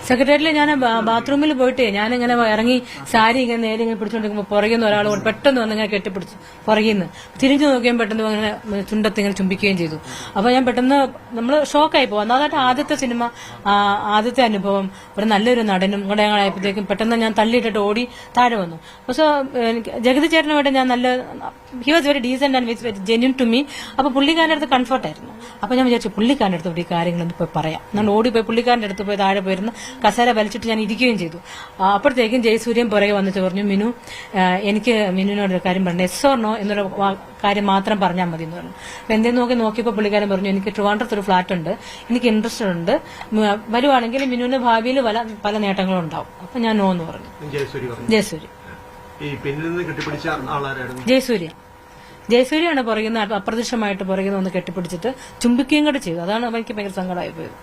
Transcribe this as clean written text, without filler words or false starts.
സെക്രട്ടേറിയറ്റിൽ ഞാൻ ബാത്റൂമിൽ പോയിട്ട് ഞാനിങ്ങനെ ഇറങ്ങി സാരി ഇങ്ങനെ നേരെ ഇങ്ങനെ പിടിച്ചോണ്ടിരിക്കുമ്പോൾ പുറകിന്ന് ഒരാൾ പെട്ടെന്ന് വന്ന് ഇങ്ങനെ കെട്ടിപ്പിടിച്ചു പുറകിന്ന് തിരിഞ്ഞു നോക്കുകയും പെട്ടെന്ന് അങ്ങനെ ചുണ്ടത്ത് ഇങ്ങനെ ചുംബിക്കുകയും ചെയ്തു. അപ്പൊ ഞാൻ പെട്ടെന്ന് നമ്മൾ ഷോക്കായി പോകും. അതായത് ആദ്യത്തെ സിനിമ, ആദ്യത്തെ അനുഭവം, ഒരു നല്ലൊരു നടനും കൂടെ ആയപ്പോഴത്തേക്കും പെട്ടെന്ന് ഞാൻ തള്ളിയിട്ടിട്ട് ഓടി താഴെ വന്നു. പക്ഷെ ജഗതി ചേട്ടനുമായിട്ട് ഞാൻ നല്ല he was very decent and very genuine to me. അപ്പൊ പുള്ളിക്കാരൻ്റെ അടുത്ത് കംഫർട്ടായിരുന്നു. അപ്പൊ ഞാൻ വിചാരിച്ചു പുള്ളിക്കാരൻ്റെ അടുത്ത് ഈ കാര്യങ്ങളൊന്നും പോയി പറയാം. ഞാൻ ഓടിപ്പോയി പുള്ളിക്കാരൻ്റെ അടുത്ത് പോയി താഴെ പോയിരുന്നു കസേര വലിച്ചിട്ട് ഞാൻ ഇരിക്കുകയും ചെയ്തു. അപ്പോഴത്തേക്കും ജയസൂര്യൻ പുറകെ വന്നിട്ട് പറഞ്ഞു, മിനു എനിക്ക് മിനുവിനോടൊരു കാര്യം പറഞ്ഞു, എസ് ഓർ നോ എന്നൊരു കാര്യം മാത്രം പറഞ്ഞാൽ മതി എന്ന് പറഞ്ഞു. അപ്പൊ എന്തേലും നോക്കിയപ്പോൾ പുള്ളിക്കാരൻ പറഞ്ഞു, എനിക്ക് ട്രിവാൻഡ്രത്ത് ഒരു ഫ്ലാറ്റ് ഉണ്ട്, എനിക്ക് ഇൻട്രസ്റ്റ് ഉണ്ട്, വരുവാണെങ്കിൽ മിനുവിന് ഭാവിയിൽ പല നേട്ടങ്ങളും ഉണ്ടാവും. അപ്പൊ ഞാൻ നോ എന്ന് പറഞ്ഞു. ജയസൂര്യാണ് പുറകുന്ന അപ്രത്യക്ഷമായിട്ട് പുറകുന്ന ഒന്ന് കെട്ടിപ്പിടിച്ചിട്ട് ചുംബിക്കുകയും കൂടെ ചെയ്തു. അതാണ് എനിക്ക് ഭയങ്കര സങ്കടമായി പോയത്.